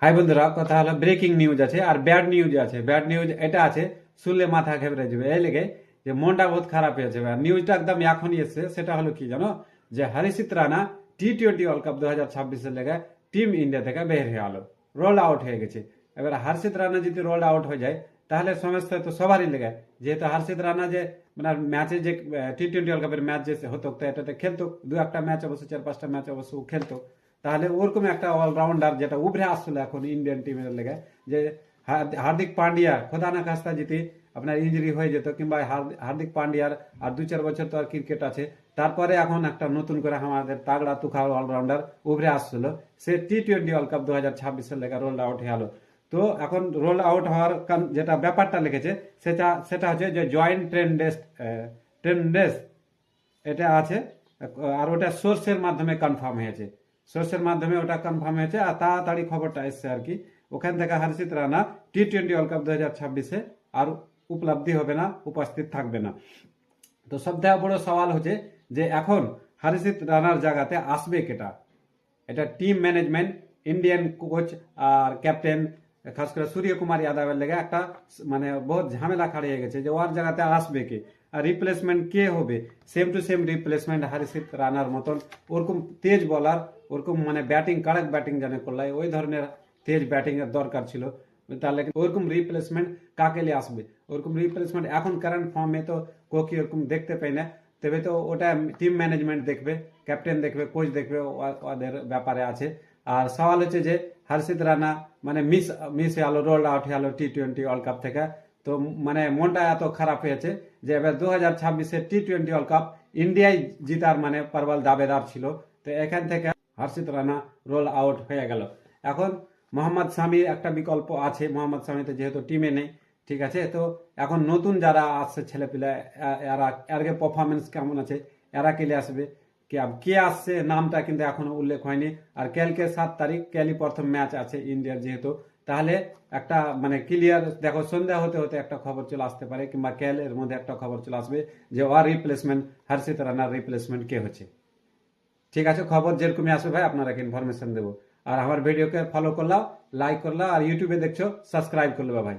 High বন্ধুরা, কথা হলো ব্রেকিং নিউজ আছে আর ব্যাড নিউজ আছে। ব্যাড নিউজ এটা আছে, শুনলে মাথা ঘেবড়ে যাবে। এই লেগে যে মনটা বহুত খারাপ হয়েছে। নিউজটা একদম এখনই এসছে। সেটা হলো কি জানো, যে হরিষিত রানা T20 ওয়ার্ল্ড কাপ 2026-এর লেগে টিম ইন্ডিয়া থেকে বের হয়ে গেল, রোল আউট হয়ে গেছে। এবার হর্ষিত রানা যদি রোল আউট হয়ে যায় তাহলে সমস্যা তো সবারই লেগে। যেহেতু হর্ষিত রানা যে মানে ম্যাচে যে T20 ওয়ার্ল্ড কাপের ম্যাচ যে হতো, তো এটাতে খেলতো, দু একটা ম্যাচ অবশ্য, 4-5টা ম্যাচ অবশ্য ও খেলতো। তাহলে ওরকম একটা অলরাউন্ডার যেটা উভরে আসছিল এখন ইন্ডিয়ান টিমের লেগে, যে হার্দিক পান্ডিয়া খোদা না খাস্তা যদি আপনার ইঞ্জুরি হয়ে যেত, কিংবা হার্দিক পান্ডিয়ার আর 2-4 বছর তো আর ক্রিকেট আছে, তারপরে এখন একটা নতুন করে আমাদের তাগড়া তুখা অলরাউন্ডার উভরে আসছিল। সে T20 ওয়ার্ল্ড কাপ 2026-এর লেগে রোল আউট হয়ে গেল। তো এখন রোল আউট হওয়ার যেটা ব্যাপারটা লিখেছে, সেটা হচ্ছে যে জয়েন্ট ট্রেন্ডেস এটা আছে। আর ওটা সোর্সের মাধ্যমে কনফার্ম হয়েছে। সোর্সের মাধ্যমে ওটা কনফার্ম হয়েছে আর তাড়াতাড়ি খবরটা এসছে আর কি। ওখান থেকে হর্ষিত রানা T20 ওয়ার্ল্ড কাপ 2026-এ আর উপলব্ধি হবে না, উপস্থিত থাকবে না। তো সবথেকে বড় সওয়াল হচ্ছে যে এখন হর্ষিত রানার জায়গাতে আসবে কেটা। এটা টিম ম্যানেজমেন্ট, ইন্ডিয়ান কোচ আর ক্যাপ্টেন, খাস করে সূর্যকুমার যাদবের লেগে একটা মানে বহুত ঝামেলা খাড়িয়ে গেছে যে ওর জায়গাতে আসবে কে আর রিপ্লেসমেন্ট কে হবে। সেম টু সেম রিপ্লেসমেন্ট হর্ষিত রানার মতন ওরকম তেজ বলার, ওরকম মানে ব্যাটিং, কাড়ক ব্যাটিং জানে করলাই, ওই ধরনের তেজ ব্যাটিং এর দরকার ছিল। তাহলে ওরকম রিপ্লেসমেন্ট কাকে নিয়ে আসবে? ওরকম রিপ্লেসমেন্ট এখন কারেন্ট ফর্মে তো কোকি ওরকম দেখতে পাই না। তবে তো ওটা টিম ম্যানেজমেন্ট দেখবে, ক্যাপ্টেন দেখবে, কোচ দেখবে, ওদের ব্যাপারে আছে। আর সওয়াল হচ্ছে যে হর্ষিত রানা মানে মিস হয়ে গেলো, রোল আউট হয়ে গেলো T20 ওয়ার্ল্ড কাপ থেকে। তো মানে মনটা এত খারাপ হয়েছে যে এবার 2026-এর T20 ওয়ার্ল্ড কাপ ইন্ডিয়ায় জিতার মানে প্রবল দাবেদার ছিল। তো এখান থেকে হর্ষিত রানা রোল আউট হয়ে গেল। এখন মোহাম্মদ শামির একটা বিকল্প আছে। মোহাম্মদ শামি তো যেহেতু টিমে নেই, ঠিক আছে। তো এখন নতুন যারা আসছে ছেলেপিলা, এরা এর পারফরমেন্স কেমন আছে, এরা কেলে আসবে, কে আসছে নামটা কিন্তু এখনো উল্লেখ হয়নি। আর কালকে 7 তারিখ কালই প্রথম ম্যাচ আছে ইন্ডিয়ার যেহেতু, তাহলে একটা মানে ক্লিয়ার দেখো, সন্ধ্যা হতে হতে একটা খবর চলে আসতে পারে, কিংবা কাল এর মধ্যে একটা খবর চলে আসবে যে ওর রিপ্লেসমেন্ট, হর্ষিত রানার রিপ্লেসমেন্ট কে হচ্ছে। ঠিক আছে, খবর যেরকমই আসবে ভাই আপনারা ইনফরমেশন দেবো। আর আমার ভিডিওকে ফলো করলাও, লাইক করলাও, আর ইউটিউবে দেখছো সাবস্ক্রাইব করলো ভাই।